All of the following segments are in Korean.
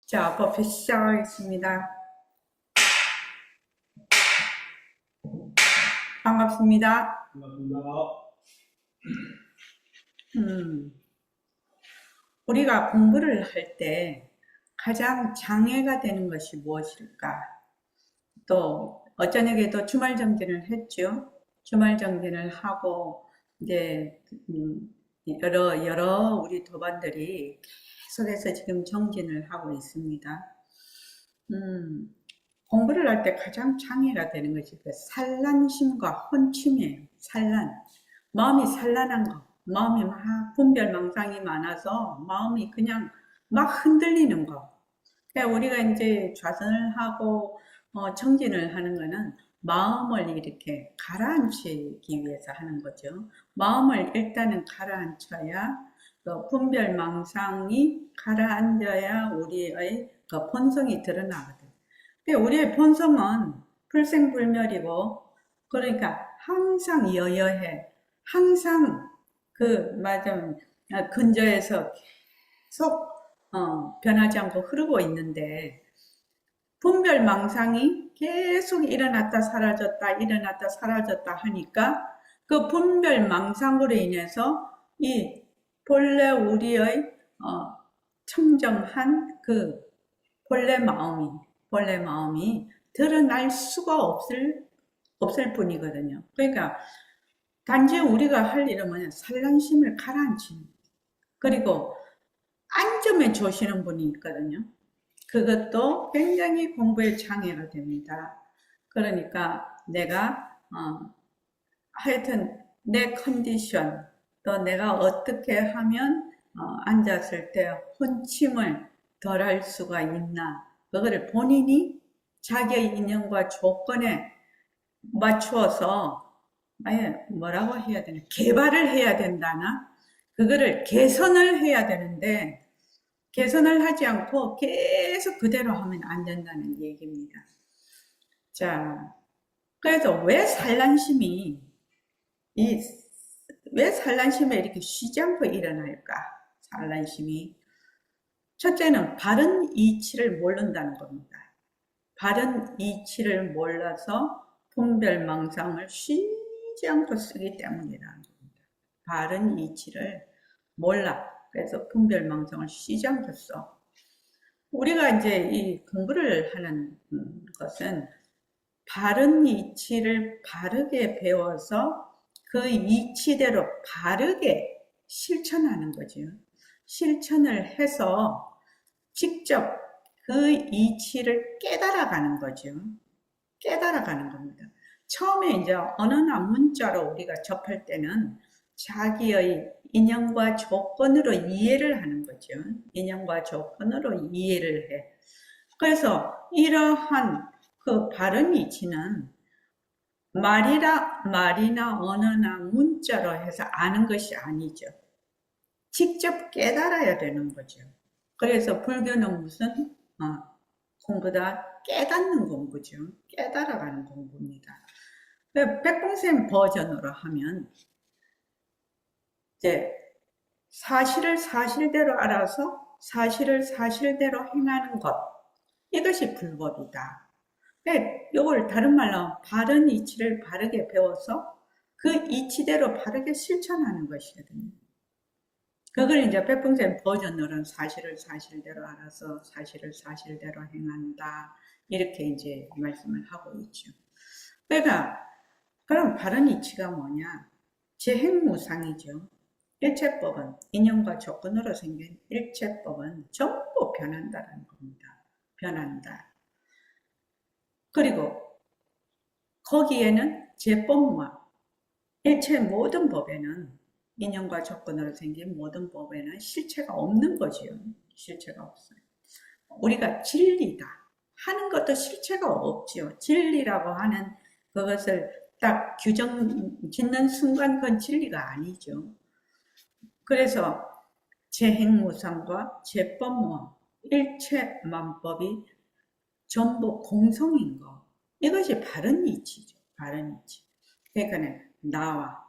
자, 버피 시작하겠습니다. 반갑습니다. 반갑습니다. 우리가 공부를 할 때 가장 장애가 되는 것이 무엇일까? 또 어저녁에도 주말 정진을 했죠. 주말 정진을 하고 이제 여러 우리 도반들이 계속해서 지금 정진을 하고 있습니다. 음, 공부를 할 때 가장 장애가 되는 것이 그 산란심과 혼침이에요. 산란. 마음이 산란한 거. 마음이 막 분별망상이 많아서 마음이 그냥 막 흔들리는 거. 그러니까 우리가 이제 좌선을 하고 정진을 하는 거는 마음을 이렇게 가라앉히기 위해서 하는 거죠. 마음을 일단은 가라앉혀야 그 분별망상이 가라앉아야 우리의 그 본성이 드러나거든. 근데 우리의 본성은 불생불멸이고, 그러니까 항상 여여해. 항상 맞아, 근저에서 계속 변하지 않고 흐르고 있는데, 분별망상이 계속 일어났다 사라졌다 일어났다 사라졌다 하니까 그 분별망상으로 인해서 이 본래 우리의 청정한 그 본래 마음이 드러날 수가 없을 뿐이거든요. 그러니까 단지 우리가 할 일은 뭐냐, 산란심을 가라앉히는, 그리고 안점에 조시는 분이 있거든요. 그것도 굉장히 공부에 장애가 됩니다. 그러니까 내가 하여튼 내 컨디션, 또 내가 어떻게 하면 앉았을 때 혼침을 덜 할 수가 있나, 그거를 본인이 자기의 인연과 조건에 맞추어서, 아예 뭐라고 해야 되나, 개발을 해야 된다나, 그거를 개선을 해야 되는데 개선을 하지 않고 계속 그대로 하면 안 된다는 얘기입니다. 자, 그래서 이, 왜 산란심이 이렇게 쉬지 않고 일어날까? 산란심이. 첫째는 바른 이치를 모른다는 겁니다. 바른 이치를 몰라서 분별망상을 쉬지 않고 쓰기 때문이라는 겁니다. 바른 이치를 몰라. 그래서 분별망상을 쉬지 않고 써. 우리가 이제 이 공부를 하는 것은 바른 이치를 바르게 배워서 그 이치대로 바르게 실천하는 거죠. 실천을 해서 직접 그 이치를 깨달아가는 거죠. 깨달아가는 겁니다. 처음에 이제 언어나 문자로 우리가 접할 때는 자기의 인연과 조건으로 이해를 하는 거죠. 인연과 조건으로 이해를 해. 그래서 이러한 그 바른 이치는 말이나 언어나 문자로 해서 아는 것이 아니죠. 직접 깨달아야 되는 거죠. 그래서 불교는 무슨 공부다 깨닫는 공부죠. 깨달아가는 공부입니다. 백봉생 버전으로 하면 이제 사실을 사실대로 알아서 사실을 사실대로 행하는 것, 이것이 불법이다. 이걸 다른 말로 바른 이치를 바르게 배워서 그 이치대로 바르게 실천하는 것이거든요. 그걸 이제 백봉생 버전으로는 사실을 사실대로 알아서 사실을 사실대로 행한다, 이렇게 이제 말씀을 하고 있죠. 그러니까 그럼 바른 이치가 뭐냐? 재행무상이죠. 일체법은, 인연과 조건으로 생긴 일체법은 전부 변한다는 겁니다. 변한다. 그리고 거기에는 제법과 일체 모든 법에는, 인연과 조건으로 생긴 모든 법에는 실체가 없는 거지요. 실체가 없어요. 우리가 진리다 하는 것도 실체가 없지요. 진리라고 하는 그것을 딱 규정 짓는 순간 그건 진리가 아니죠. 그래서 재행무상과 제법무, 일체만법이 전부 공성인 거, 이것이 바른 이치죠. 바른 이치. 그러니까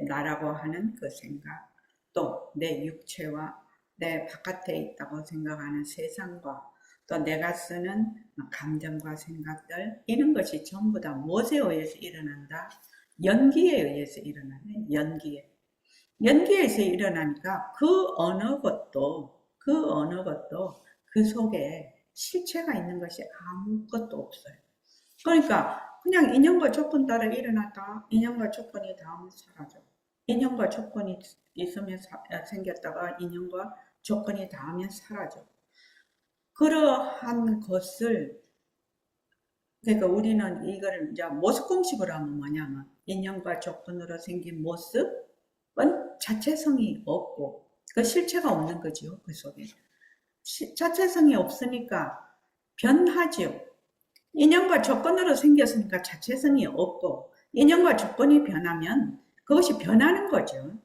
나라고 하는 그 생각, 또 내 육체와 내 바깥에 있다고 생각하는 세상과 또 내가 쓰는 감정과 생각들, 이런 것이 전부 다 무엇에 의해서 일어난다? 연기에 의해서 일어나네. 연기에서 일어나니까 그 어느 것도 그 속에 실체가 있는 것이 아무것도 없어요. 그러니까 그냥 인연과 조건 따라 일어났다. 인연과 조건이 다음에 사라져. 인연과 조건이 있으면 생겼다가 인연과 조건이 닿으면 사라져. 그러한 것을, 그러니까 우리는 이거를 이제 모습 공식으로 하면 뭐냐면, 인연과 조건으로 생긴 모습은 자체성이 없고, 그 실체가 없는 거죠. 그 속에. 자체성이 없으니까 변하죠. 인연과 조건으로 생겼으니까 자체성이 없고, 인연과 조건이 변하면 그것이 변하는 거죠.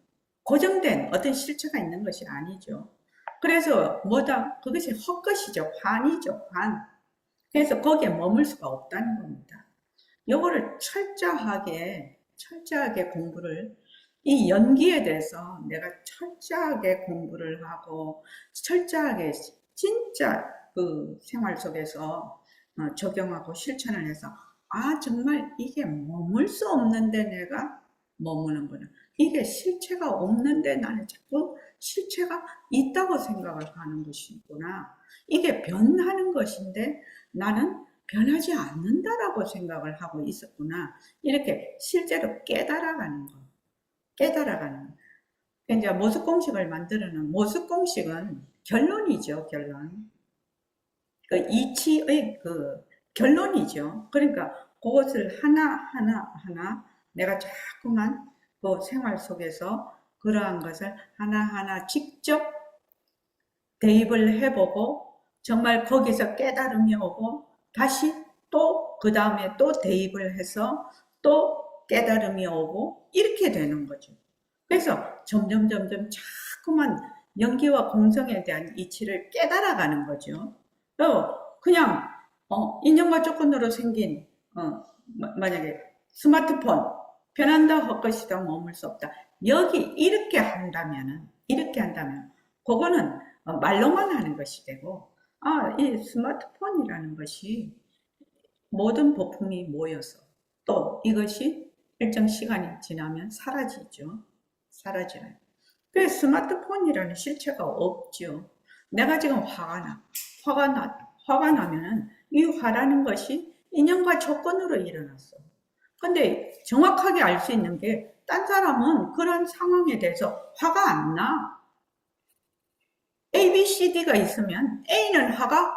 고정된 어떤 실체가 있는 것이 아니죠. 그래서 뭐다? 그것이 헛것이죠. 환이죠. 환. 그래서 거기에 머물 수가 없다는 겁니다. 요거를 철저하게 공부를, 이 연기에 대해서 내가 철저하게 공부를 하고, 철저하게 진짜 그 생활 속에서 적용하고 실천을 해서, 아, 정말 이게 머물 수 없는데 내가 머무는구나. 이게 실체가 없는데 나는 자꾸 실체가 있다고 생각을 하는 것이구나. 이게 변하는 것인데 나는 변하지 않는다라고 생각을 하고 있었구나. 이렇게 실제로 깨달아가는 거. 깨달아가는 거. 이제 모습 공식을 만들어는 모습 공식은 결론이죠, 결론. 그 이치의 그 결론이죠. 그러니까 그것을 하나 내가 자꾸만 그 생활 속에서 그러한 것을 하나하나 직접 대입을 해보고 정말 거기서 깨달음이 오고 다시 또 그 다음에 또 대입을 해서 또 깨달음이 오고 이렇게 되는 거죠. 그래서 점점 자꾸만 연기와 공성에 대한 이치를 깨달아가는 거죠. 그냥 인연과 조건으로 생긴 만약에 스마트폰 변한다 헛것이다 머물 수 없다. 여기 이렇게 한다면 그거는 말로만 하는 것이 되고, 이 스마트폰이라는 것이 모든 부품이 모여서 또 이것이 일정 시간이 지나면 사라지죠. 사라져요. 그래서 스마트폰이라는 실체가 없죠. 내가 지금 화가 나면은 이 화라는 것이 인연과 조건으로 일어났어. 근데 정확하게 알 수 있는 게, 딴 사람은 그런 상황에 대해서 화가 안 나. A, B, C, D가 있으면 A는 화가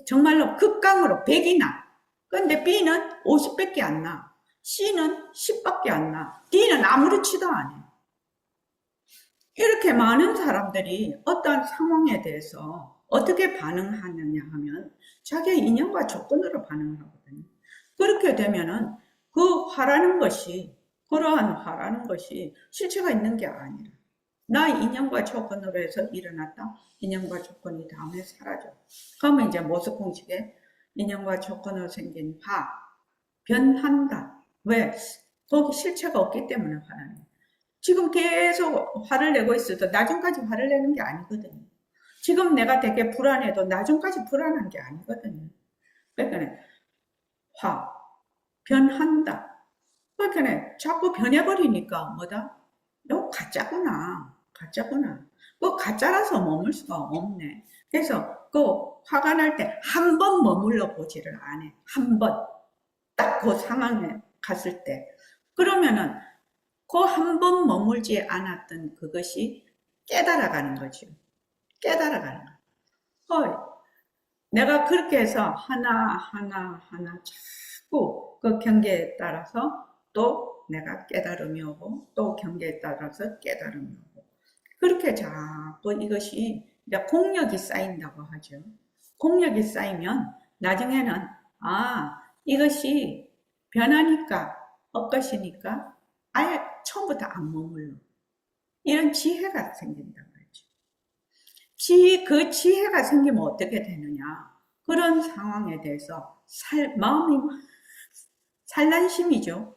정말로 극강으로 100이 나. 근데 B는 50밖에 안 나. C는 10밖에 안 나. D는 아무렇지도 않아. 이렇게 많은 사람들이 어떤 상황에 대해서 어떻게 반응하느냐 하면 자기의 인연과 조건으로 반응을 하거든요. 그렇게 되면은 그러한 화라는 것이 실체가 있는 게 아니라 나 인연과 조건으로 해서 일어났다. 인연과 조건이 다음에 사라져. 그러면 이제 모습 공식에 인연과 조건으로 생긴 화, 변한다. 왜? 거기 실체가 없기 때문에 화나는 거야. 지금 계속 화를 내고 있어도 나중까지 화를 내는 게 아니거든요. 지금 내가 되게 불안해도 나중까지 불안한 게 아니거든요. 그러니까 변한다. 그러니까 자꾸 변해버리니까 뭐다? 너 가짜구나. 그 가짜라서 머물 수가 없네. 그래서 그 화가 날 때 한 번 머물러 보지를 않아. 한 번. 딱 그 상황에 갔을 때. 그러면은 그 한 번 머물지 않았던 그것이 깨달아가는 거죠. 깨달아가는 거. 내가 그렇게 해서 하나 자꾸 그 경계에 따라서 또 내가 깨달음이 오고 또 경계에 따라서 깨달음이 오고 그렇게 자꾸 이것이 이제 공력이 쌓인다고 하죠. 공력이 쌓이면 나중에는 이것이 변하니까 엇것이니까 아예 처음부터 안 머물러. 이런 지혜가 생긴다고 하죠. 그 지혜가 생기면 어떻게 되느냐. 그런 상황에 대해서 마음이 산란심이죠.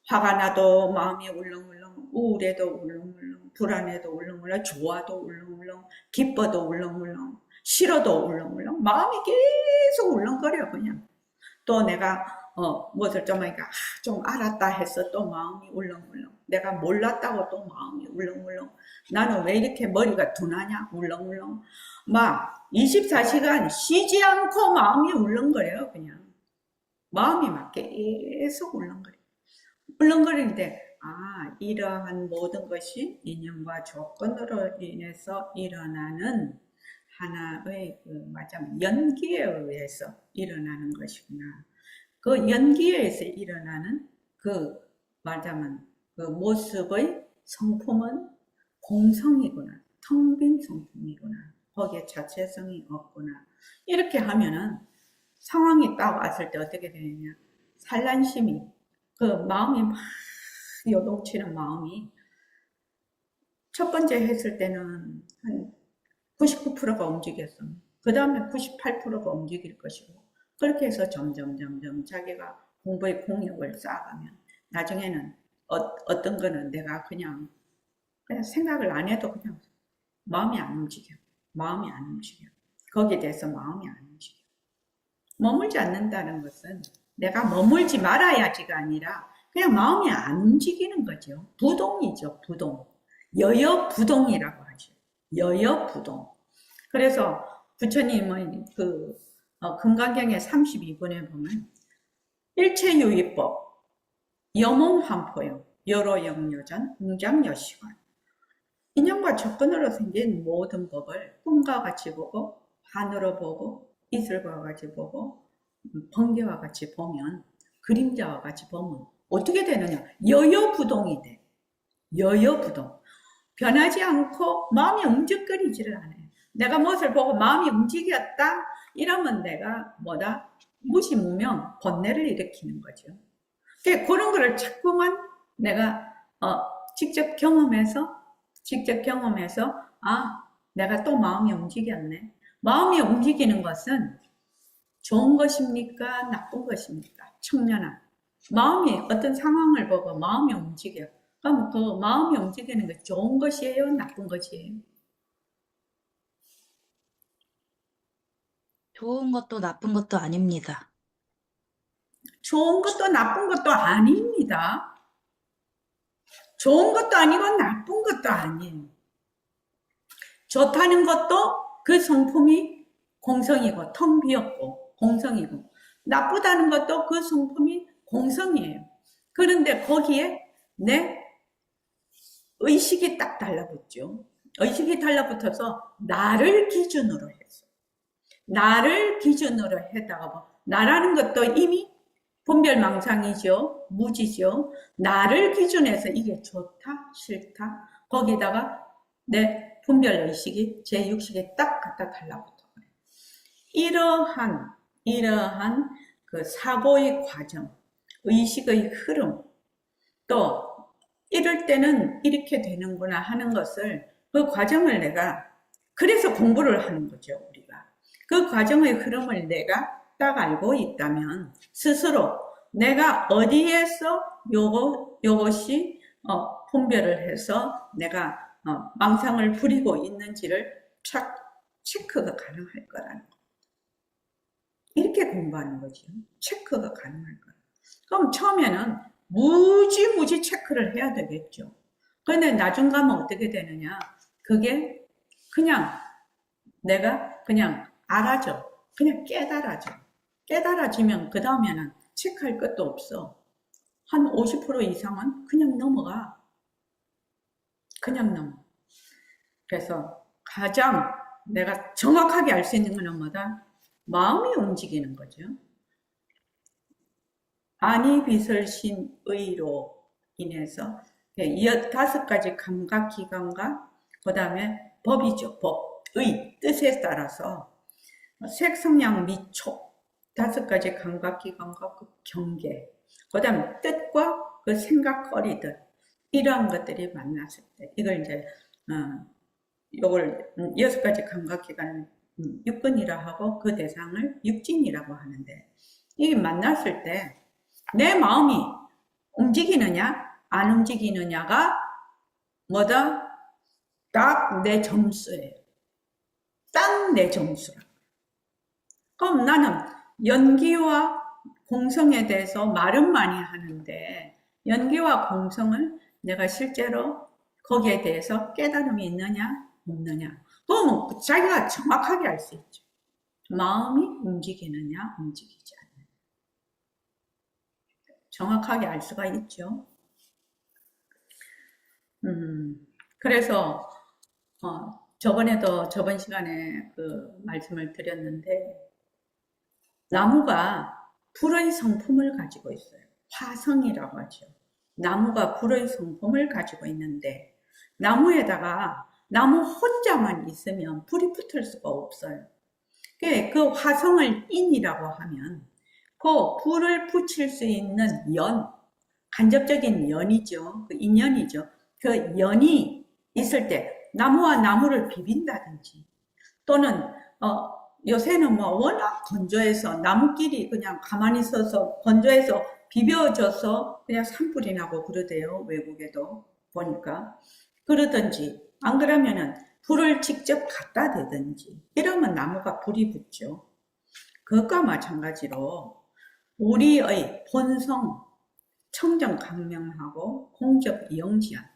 화가 나도 마음이 울렁울렁, 우울해도 울렁울렁, 불안해도 울렁울렁, 좋아도 울렁울렁, 기뻐도 울렁울렁. 싫어도 울렁울렁. 마음이 계속 울렁거려, 그냥. 또 내가, 무엇을 좀 하니까, 좀 알았다 해서 또 마음이 울렁울렁. 내가 몰랐다고 또 마음이 울렁울렁. 나는 왜 이렇게 머리가 둔하냐? 울렁울렁. 막, 24시간 쉬지 않고 마음이 울렁거려요, 그냥. 마음이 막 계속 울렁거려. 울렁거리는데, 이러한 모든 것이 인연과 조건으로 인해서 일어나는 하나의 말하자면 연기에 의해서 일어나는 것이구나. 그 연기에 의해서 일어나는 말하자면 그 모습의 성품은 공성이구나. 텅 빈 성품이구나. 거기에 자체성이 없구나. 이렇게 하면은 상황이 딱 왔을 때 어떻게 되느냐. 산란심이, 그 마음이 막 요동치는 마음이 첫 번째 했을 때는 한 99%가 움직였어. 그 다음에 98%가 움직일 것이고, 그렇게 해서 점점 자기가 공부의 공력을 쌓아가면 나중에는 어떤 거는 내가 그냥 생각을 안 해도 그냥 마음이 안 움직여. 마음이 안 움직여. 거기에 대해서 마음이 안 움직여. 머물지 않는다는 것은 내가 머물지 말아야지가 아니라 그냥 마음이 안 움직이는 거죠. 부동이죠, 부동. 여여부동이라고 하죠. 여여부동. 그래서 부처님은 금강경의 32번에 보면 일체유의법, 염음환포용, 여로영여전, 웅장여시관. 인연과 조건으로 생긴 모든 법을 꿈과 같이 보고, 한으로 보고, 이슬과 같이 보고, 번개와 같이 보면, 그림자와 같이 보면 어떻게 되느냐? 여여부동이 돼. 여여부동. 변하지 않고 마음이 움직거리지를 않아요. 내가 무엇을 보고 마음이 움직였다? 이러면 내가 무시무명, 번뇌를 일으키는 거죠. 그런 거를 자꾸만 내가 직접 경험해서 내가 또 마음이 움직였네. 마음이 움직이는 것은 좋은 것입니까? 나쁜 것입니까? 청년아. 마음이 어떤 상황을 보고 마음이 움직여. 그럼 그 마음이 움직이는 게 좋은 것이에요? 나쁜 것이에요? 좋은 것도 나쁜 것도 아닙니다. 좋은 것도 나쁜 것도 아닙니다. 좋은 것도 아니고 나쁜 것도 아니에요. 좋다는 것도 그 성품이 공성이고 텅 비었고 공성이고, 나쁘다는 것도 그 성품이 공성이에요. 그런데 거기에 내 의식이 딱 달라붙죠. 의식이 달라붙어서 나를 기준으로 해서, 나를 기준으로 해다가 나라는 것도 이미 분별망상이죠. 무지죠. 나를 기준해서 이게 좋다 싫다, 거기다가 내 분별의식이 제6식에 딱 갖다 달라붙어. 이러한 그 사고의 과정, 의식의 흐름, 또 이럴 때는 이렇게 되는구나 하는 것을, 그 과정을 내가, 그래서 공부를 하는 거죠, 우리가. 그 과정의 흐름을 내가 딱 알고 있다면 스스로 내가 어디에서 요것이 분별을 해서 내가 망상을 부리고 있는지를 착 체크가 가능할 거라는 거. 이렇게 공부하는 거죠. 체크가 가능할 거예요. 그럼 처음에는 무지 체크를 해야 되겠죠. 그런데 나중 가면 어떻게 되느냐? 그게 그냥 내가 그냥 알아져. 그냥 깨달아져. 깨달아지면 그 다음에는 체크할 것도 없어. 한 50% 이상은 그냥 넘어가. 그냥 넘어. 그래서 가장 내가 정확하게 알 수 있는 건 뭐다? 마음이 움직이는 거죠. 안이비설심의로 인해서 5가지 감각기관과 그 다음에 법이죠. 법, 의, 뜻에 따라서 색성량 미촉 5가지 감각기관과 그 경계, 그 다음에 뜻과 그 생각거리들, 이러한 것들이 만났을 때 이걸 이제 요걸 6가지 감각기관을 육근이라 하고 그 대상을 육진이라고 하는데, 이게 만났을 때 내 마음이 움직이느냐 안 움직이느냐가 뭐다? 딱 내 점수예요. 딱 내 점수라. 그럼 나는 연기와 공성에 대해서 말은 많이 하는데 연기와 공성을 내가 실제로 거기에 대해서 깨달음이 있느냐 없느냐 그러면 자기가 정확하게 알 수 있죠. 마음이 움직이느냐 움직이지 않느냐 정확하게 알 수가 있죠. 그래서 저번 시간에 그 말씀을 드렸는데 나무가 불의 성품을 가지고 있어요. 화성이라고 하죠. 나무가 불의 성품을 가지고 있는데 나무에다가 나무 혼자만 있으면 불이 붙을 수가 없어요. 그 화성을 인이라고 하면 그 불을 붙일 수 있는 간접적인 연이죠. 그 인연이죠. 그 연이 있을 때 나무와 나무를 비빈다든지 또는 요새는 뭐 워낙 건조해서 나무끼리 그냥 가만히 서서 건조해서 비벼져서 그냥 산불이 나고 그러대요. 외국에도 보니까. 그러든지 안 그러면은 불을 직접 갖다 대든지 이러면 나무가 불이 붙죠. 그것과 마찬가지로 우리의 본성, 청정강명하고 공적 영지한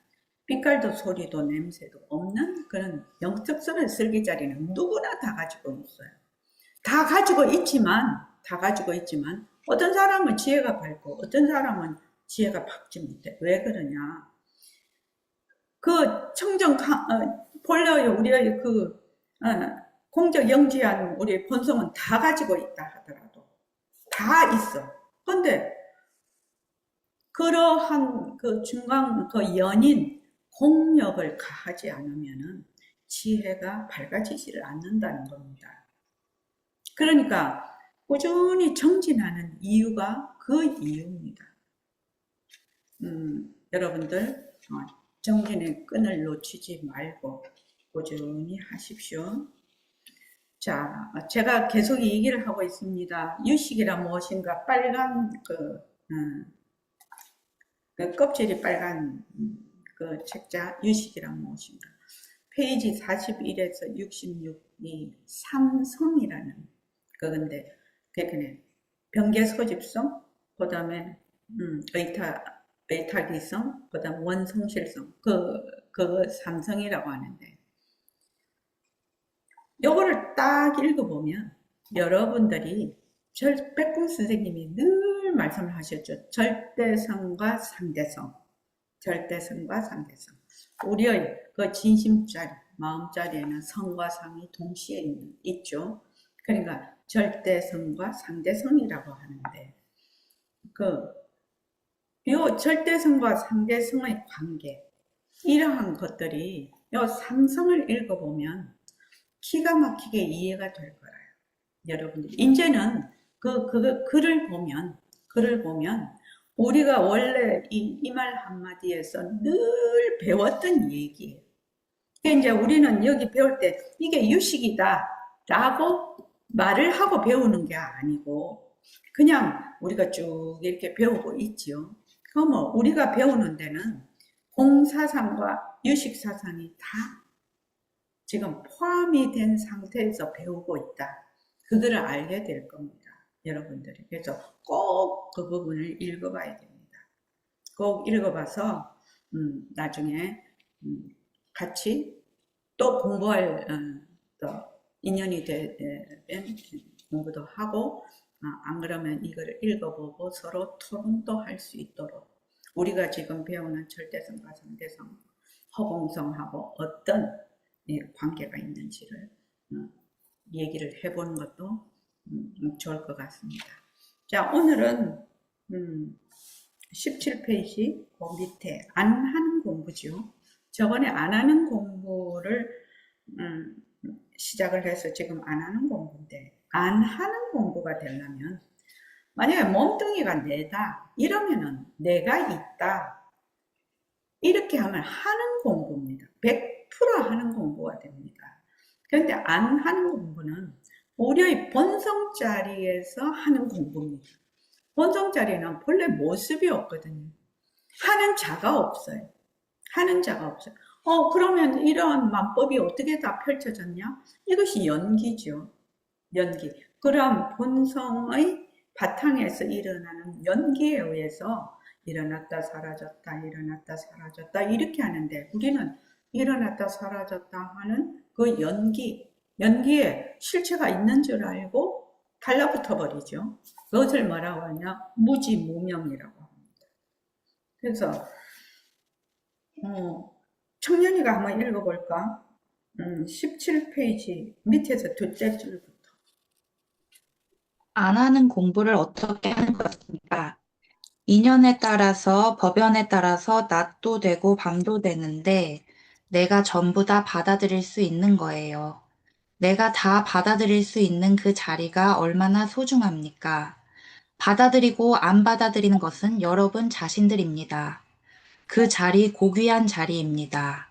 빛깔도 소리도 냄새도 없는 그런 영적선의 슬기자리는 누구나 다 가지고 있어요. 다 가지고 있지만 어떤 사람은 지혜가 밝고 어떤 사람은 지혜가 밝지 못해. 왜 그러냐? 그 본래 우리의 공적 영지한 우리 본성은 다 가지고 있다 하더라도 다 있어. 근데 그러한 그 중간 그 연인 공력을 가하지 않으면은 지혜가 밝아지지를 않는다는 겁니다. 그러니까 꾸준히 정진하는 이유가 그 이유입니다. 여러분들 정진의 끈을 놓치지 말고 꾸준히 하십시오. 자, 제가 계속 얘기를 하고 있습니다. 유식이라 무엇인가 빨간 그 껍질이 빨간 그 책자 유식이란 무엇인가 페이지 41에서 66이 삼성이라는 그건데 그게 병계소집성 그 다음에 의타기성 그 다음 원성실성 그 삼성이라고 하는데 요거를 딱 읽어보면 여러분들이 백궁 선생님이 늘 말씀을 하셨죠. 절대성과 상대성. 우리의 그 진심자리, 마음자리에는 성과 상이 동시에 있죠. 그러니까 절대성과 상대성이라고 하는데 요 절대성과 상대성의 관계 이러한 것들이 요 삼성을 읽어보면 기가 막히게 이해가 될 거예요. 여러분들 이제는 그 글을 보면 우리가 원래 이 말 한마디에서 늘 배웠던 얘기예요. 이제 우리는 여기 배울 때 이게 유식이다 라고 말을 하고 배우는 게 아니고 그냥 우리가 쭉 이렇게 배우고 있죠. 그러면 우리가 배우는 데는 공사상과 유식사상이 다 지금 포함이 된 상태에서 배우고 있다. 그거를 알게 될 겁니다. 여러분들이. 그래서 꼭 그 부분을 읽어봐야 됩니다. 꼭 읽어봐서 나중에 같이 또 공부할 또 인연이 되면 공부도 하고 안 그러면 이걸 읽어보고 서로 토론도 할 수 있도록 우리가 지금 배우는 절대성과 상대성, 허공성하고 어떤 관계가 있는지를 얘기를 해보는 것도 좋을 것 같습니다. 자, 오늘은 17페이지 그 밑에 안 하는 공부죠. 저번에 안 하는 공부를 시작을 해서 지금 안 하는 공부인데 안 하는 공부가 되려면 만약에 몸뚱이가 내다 이러면은 내가 있다 이렇게 하면 하는 공부입니다. 100% 하는 공부가 됩니다. 그런데 안 하는 공부는 우리의 본성 자리에서 하는 공부입니다. 본성 자리는 본래 모습이 없거든요. 하는 자가 없어요. 그러면 이런 만법이 어떻게 다 펼쳐졌냐? 이것이 연기죠. 연기. 그럼 본성의 바탕에서 일어나는 연기에 의해서 일어났다 사라졌다 일어났다 사라졌다 이렇게 하는데 우리는 일어났다 사라졌다 하는 그 연기에 실체가 있는 줄 알고 달라붙어 버리죠. 그것을 뭐라고 하냐? 무지무명이라고 합니다. 그래서 청년이가 한번 읽어볼까? 17페이지 밑에서 둘째 줄부터. 안 하는 공부를 어떻게 하는 것입니까? 인연에 따라서, 법연에 따라서 낮도 되고 밤도 되는데 내가 전부 다 받아들일 수 있는 거예요. 내가 다 받아들일 수 있는 그 자리가 얼마나 소중합니까? 받아들이고 안 받아들이는 것은 여러분 자신들입니다. 그 자리 고귀한 자리입니다.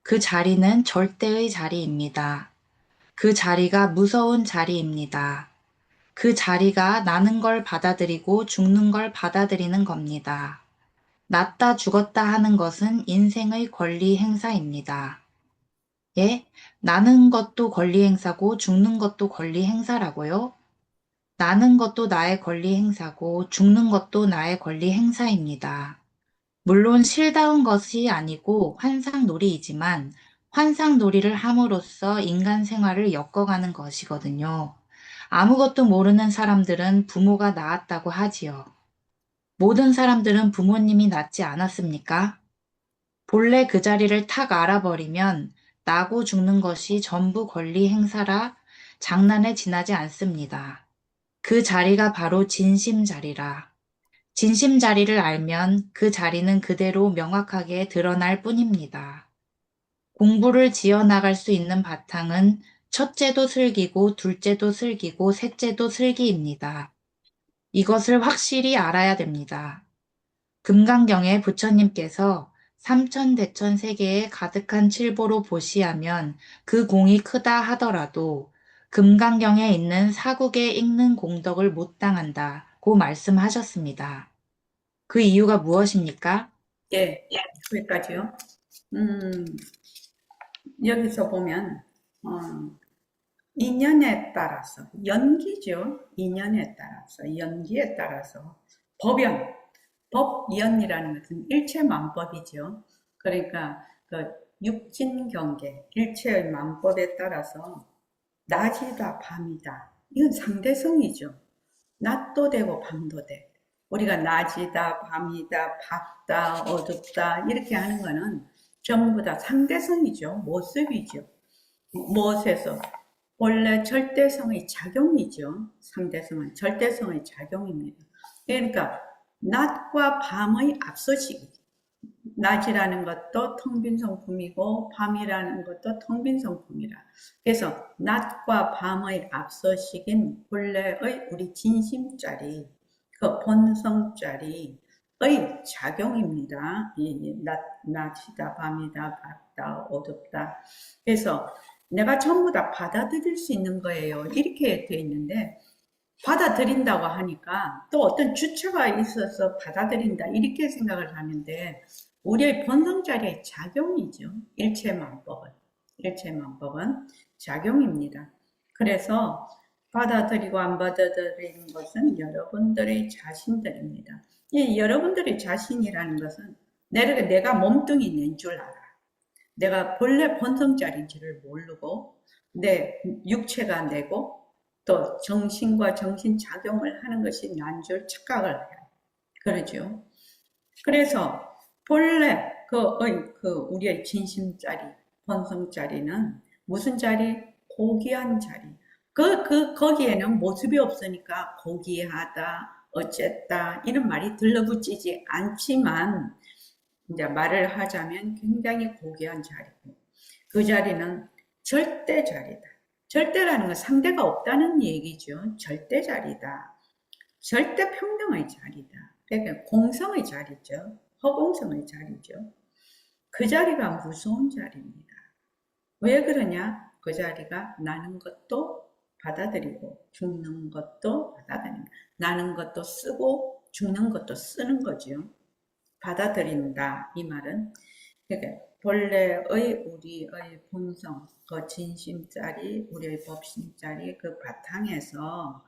그 자리는 절대의 자리입니다. 그 자리가 무서운 자리입니다. 그 자리가 나는 걸 받아들이고 죽는 걸 받아들이는 겁니다. 낫다 죽었다 하는 것은 인생의 권리 행사입니다. 예? 나는 것도 권리 행사고 죽는 것도 권리 행사라고요? 나는 것도 나의 권리 행사고 죽는 것도 나의 권리 행사입니다. 물론 실다운 것이 아니고 환상놀이이지만 환상놀이를 함으로써 인간 생활을 엮어가는 것이거든요. 아무것도 모르는 사람들은 부모가 낳았다고 하지요. 모든 사람들은 부모님이 낳지 않았습니까? 본래 그 자리를 탁 알아버리면 나고 죽는 것이 전부 권리 행사라 장난에 지나지 않습니다. 그 자리가 바로 진심 자리라. 진심 자리를 알면 그 자리는 그대로 명확하게 드러날 뿐입니다. 공부를 지어나갈 수 있는 바탕은 첫째도 슬기고 둘째도 슬기고 셋째도 슬기입니다. 이것을 확실히 알아야 됩니다. 금강경에 부처님께서 삼천대천 세계에 가득한 칠보로 보시하면 그 공이 크다 하더라도 금강경에 있는 사국에 읽는 공덕을 못 당한다고 말씀하셨습니다. 그 이유가 무엇입니까? 예, 거기까지요. 음, 여기서 보면, 어, 인연에 따라서, 연기죠. 인연에 따라서, 연기에 따라서, 법연, 법연이라는 것은 일체만법이죠. 그러니까, 그, 육진경계, 일체의 만법에 따라서, 낮이다, 밤이다. 이건 상대성이죠. 낮도 되고, 밤도 돼. 우리가 낮이다, 밤이다, 밝다, 어둡다, 이렇게 하는 거는 전부 다 상대성이죠. 모습이죠. 무엇에서? 원래 절대성의 작용이죠. 상대성은 절대성의 작용입니다. 그러니까 낮과 밤의 앞서시기. 낮이라는 것도 텅 빈 성품이고 밤이라는 것도 텅 빈 성품이라. 그래서 낮과 밤의 앞서시긴 본래의 우리 진심짜리, 그 본성짜리의 작용입니다. 낮이다, 밤이다, 밝다, 어둡다. 그래서 내가 전부 다 받아들일 수 있는 거예요. 이렇게 돼 있는데 받아들인다고 하니까 또 어떤 주체가 있어서 받아들인다 이렇게 생각을 하는데 우리의 본성자리의 작용이죠. 일체만법은 작용입니다. 그래서 받아들이고 안 받아들이는 것은 여러분들의 자신들입니다. 이 여러분들의 자신이라는 것은 내가 몸뚱이 낸 줄 알아. 내가 본래 본성자리인지를 모르고 내 육체가 내고 또 정신과 정신작용을 하는 것이 난 줄 착각을 해요. 그러죠. 그래서 본래 우리의 진심자리, 본성자리는 무슨 자리? 고귀한 자리. 거기에는 모습이 없으니까 고귀하다, 어쨌다, 이런 말이 들러붙이지 않지만, 이제 말을 하자면 굉장히 고귀한 자리고, 그 자리는 절대 자리다. 절대라는 건 상대가 없다는 얘기죠. 절대 자리다. 절대 평등의 자리다. 그러니까 공성의 자리죠. 허공성의 자리죠. 그 자리가 무서운 자리입니다. 왜 그러냐? 그 자리가 나는 것도 받아들이고 죽는 것도 받아들이는 나는 것도 쓰고 죽는 것도 쓰는 거죠. 받아들인다 이 말은 그러니까 본래의 우리의 본성, 그 진심짜리, 우리의 법심짜리 그 바탕에서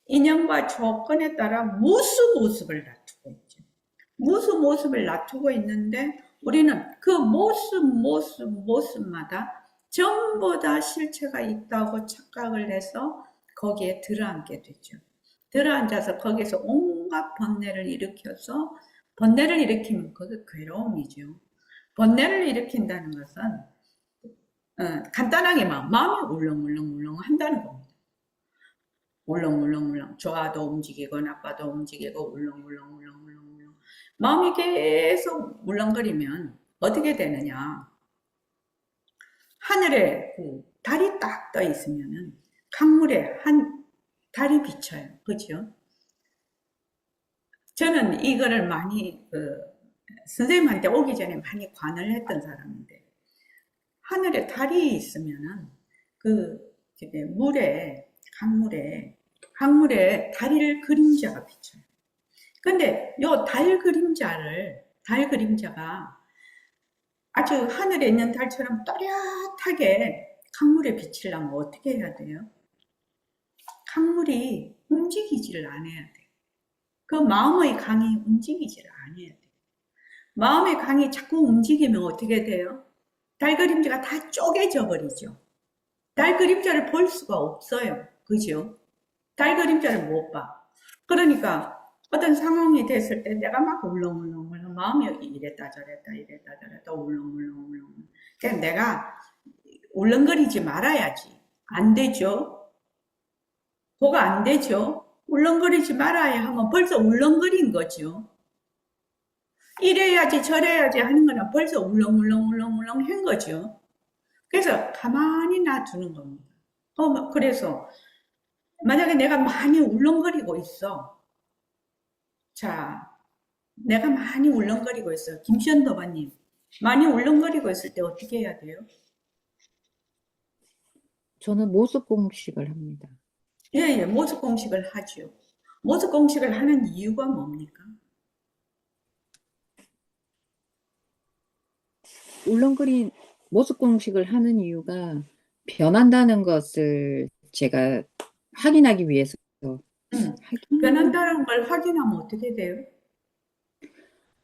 인연과 조건에 따라 모습을 갖추고 있죠. 모습을 갖추고 있는데 우리는 그 모습마다 전부 다 실체가 있다고 착각을 해서 거기에 들어앉게 되죠. 들어앉아서 거기서 온갖 번뇌를 일으켜서 번뇌를 일으키면 그게 괴로움이죠. 번뇌를 일으킨다는 것은 간단하게 마음이 울렁울렁 한다는 겁니다. 울렁울렁 좋아도 움직이고 나빠도 움직이고 울렁울렁 마음이 계속 울렁거리면 어떻게 되느냐. 하늘에 그 달이 딱 떠 있으면은 강물에 한 달이 비쳐요. 그죠? 저는 이거를 많이 선생님한테 오기 전에 많이 관을 했던 사람인데 하늘에 달이 있으면은 물에 강물에 달일 그림자가 비쳐요. 근데 요 달 그림자가 아주 하늘에 있는 달처럼 또렷하게 강물에 비치려면 어떻게 해야 돼요? 강물이 움직이지를 않아야 돼요. 그 마음의 강이 움직이지를 않아야 돼요. 마음의 강이 자꾸 움직이면 어떻게 돼요? 달 그림자가 다 쪼개져 버리죠. 달 그림자를 볼 수가 없어요. 그죠? 달 그림자를 못 봐. 그러니까 어떤 상황이 됐을 때 내가 막 울렁울렁 마음이 이랬다 저랬다 울렁울렁 그냥 내가 울렁거리지 말아야지. 안 되죠? 뭐가 안 되죠? 울렁거리지 말아야 하면 벌써 울렁거린 거죠. 이래야지 저래야지 하는 거는 벌써 울렁울렁 한 거죠. 그래서 가만히 놔두는 겁니다. 그래서 만약에 내가 많이 울렁거리고 있어. 자, 내가 많이 울렁거리고 있어. 김시현도바님, 많이 울렁거리고 있을 때 어떻게 해야 돼요? 저는 모습 공식을 합니다. 예, 모습 공식을 하죠. 모습 공식을 하는 이유가 뭡니까? 울렁거린 모습 공식을 하는 이유가 변한다는 것을 제가 확인하기 위해서. 변한다는 걸 확인하면 어떻게 돼요?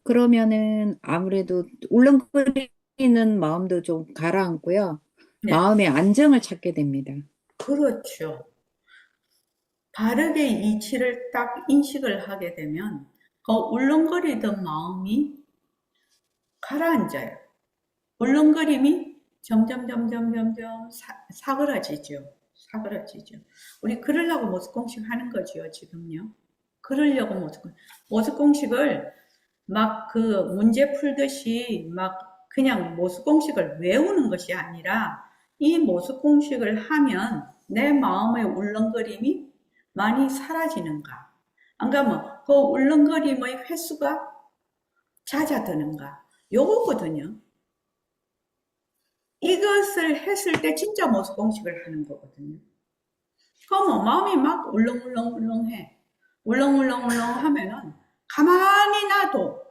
그러면은 아무래도 울렁거리는 마음도 좀 가라앉고요. 네, 마음의 안정을 찾게 됩니다. 그렇죠. 바르게 이치를 딱 인식을 하게 되면 그 울렁거리던 마음이 가라앉아요. 울렁거림이 점점 사그라지죠. 우리 그러려고 모습 공식 하는 거죠, 지금요. 그러려고 모습 공식을 막 그 문제 풀듯이 막 그냥 모습 공식을 외우는 것이 아니라 이 모습 공식을 하면 내 마음의 울렁거림이 많이 사라지는가? 안 그러면 그 울렁거림의 횟수가 잦아드는가? 요거거든요. 이것을 했을 때 진짜 모습 공식을 하는 거거든요. 그럼 마음이 막 울렁울렁해. 울렁울렁 하면은 가만히 놔도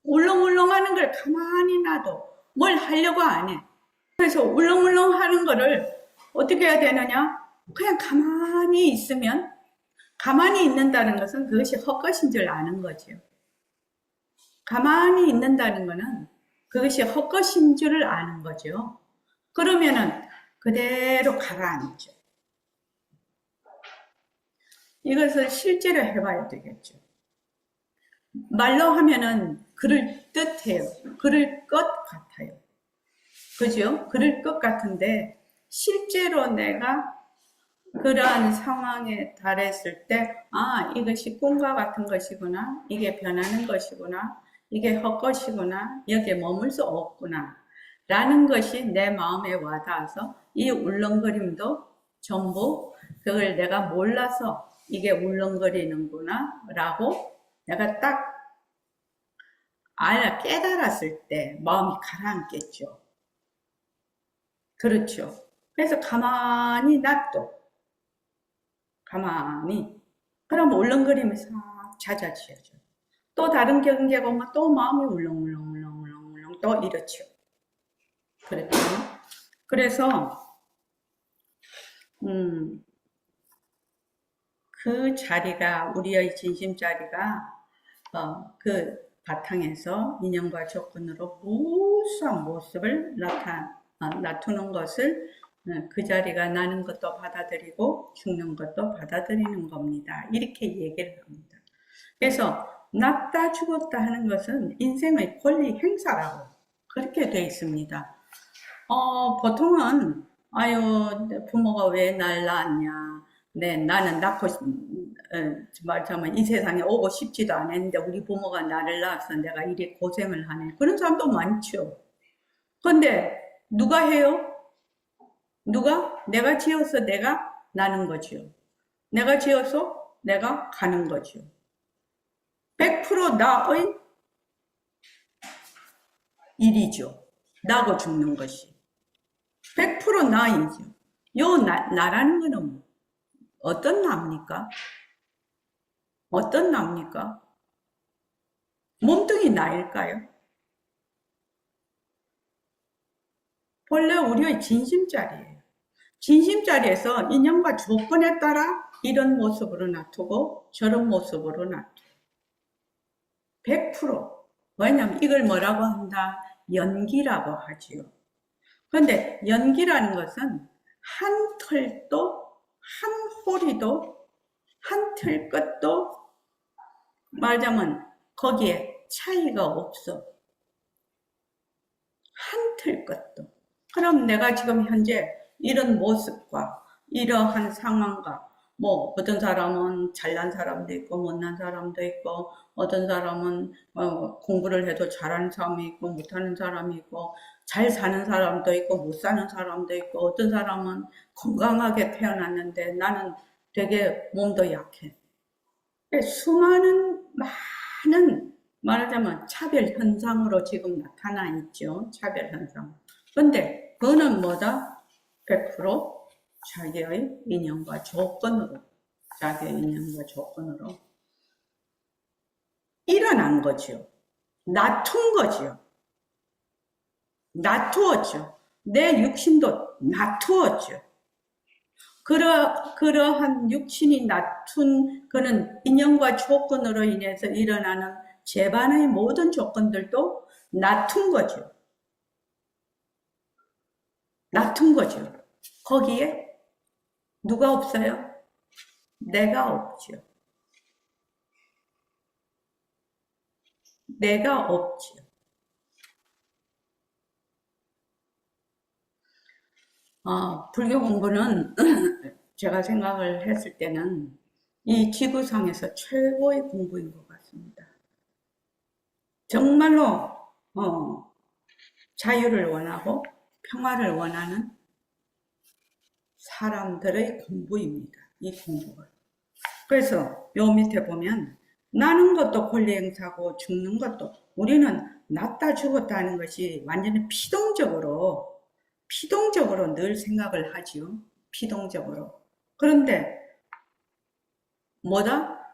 울렁울렁 하는 걸 가만히 놔도 뭘 하려고 안 해. 그래서 울렁울렁 하는 거를 어떻게 해야 되느냐? 그냥 가만히 있으면 가만히 있는다는 것은 그것이 헛것인 줄 아는 거죠. 가만히 있는다는 것은 그것이 헛것인 줄 아는 거죠. 그러면은 그대로 가라앉죠. 이것을 실제로 해봐야 되겠죠. 말로 하면은 그럴 듯해요. 그럴 것 같아요. 그죠? 그럴 것 같은데 실제로 내가 그러한 상황에 달했을 때 이것이 꿈과 같은 것이구나. 이게 변하는 것이구나. 이게 헛것이구나. 여기에 머물 수 없구나. 라는 것이 내 마음에 와닿아서 이 울렁거림도 전부 그걸 내가 몰라서 이게 울렁거리는구나 라고 내가 딱 깨달았을 때 마음이 가라앉겠죠. 그렇죠. 그래서 가만히 놔둬. 가만히. 그럼 울렁거림이 싹 잦아지죠. 또 다른 경계가 오면 또 마음이 울렁울렁 또 이렇죠. 그랬죠. 그래서 그 자리가 우리의 진심 자리가 그 바탕에서 인연과 조건으로 무수한 모습을 나타내는 것을 그 자리가 나는 것도 받아들이고 죽는 것도 받아들이는 겁니다. 이렇게 얘기를 합니다. 그래서 낳다 죽었다 하는 것은 인생의 권리 행사라고 그렇게 되어 있습니다. 보통은 아유 내 부모가 왜 날 낳았냐, 나는 낳고 말하자면 이 세상에 오고 싶지도 않았는데 우리 부모가 나를 낳아서 내가 이리 고생을 하네, 그런 사람도 많죠. 근데 누가 해요? 내가 지어서 내가 나는 거지요. 내가 지어서 내가 가는 거지요. 100% 나의 일이죠. 나고 죽는 것이 100% 나이죠. 요 나라는 거는 어떤 나입니까? 어떤 나입니까? 몸뚱이 나일까요? 본래 우리의 진심자리예요. 진심자리에서 인연과 조건에 따라 이런 모습으로 놔두고 저런 모습으로 놔두고 100%. 왜냐하면 이걸 뭐라고 한다? 연기라고 하지요. 그런데 연기라는 것은 한 털도 한 호리도 한 털 끝도 말하자면 거기에 차이가 없어. 한 털 끝도. 그럼 내가 지금 현재 이런 모습과 이러한 상황과 뭐 어떤 사람은 잘난 사람도 있고 못난 사람도 있고 어떤 사람은 공부를 해도 잘하는 사람이 있고 못하는 사람이 있고 잘 사는 사람도 있고 못 사는 사람도 있고 어떤 사람은 건강하게 태어났는데 나는 되게 몸도 약해. 수많은 많은 말하자면 차별 현상으로 지금 나타나 있죠. 차별 현상. 근데 그거는 뭐다? 100% 자기의 인연과 조건으로, 자기의 인연과 조건으로 일어난 거죠. 놔둔 거죠. 놔두었죠. 내 육신도 놔두었죠. 그러한 육신이 놔둔 그는 인연과 조건으로 인해서 일어나는 재반의 모든 조건들도 놔둔 거죠. 놔둔 거죠. 거기에 누가 없어요? 내가 없죠. 내가 없죠. 불교 공부는 제가 생각을 했을 때는 이 지구상에서 최고의 공부인 것 같습니다. 정말로 자유를 원하고 평화를 원하는 사람들의 공부입니다. 이 공부가. 그래서 요 밑에 보면 나는 것도 권리 행사고 죽는 것도, 우리는 낳다 죽었다 하는 것이 완전히 피동적으로 늘 생각을 하지요. 피동적으로. 그런데 뭐다?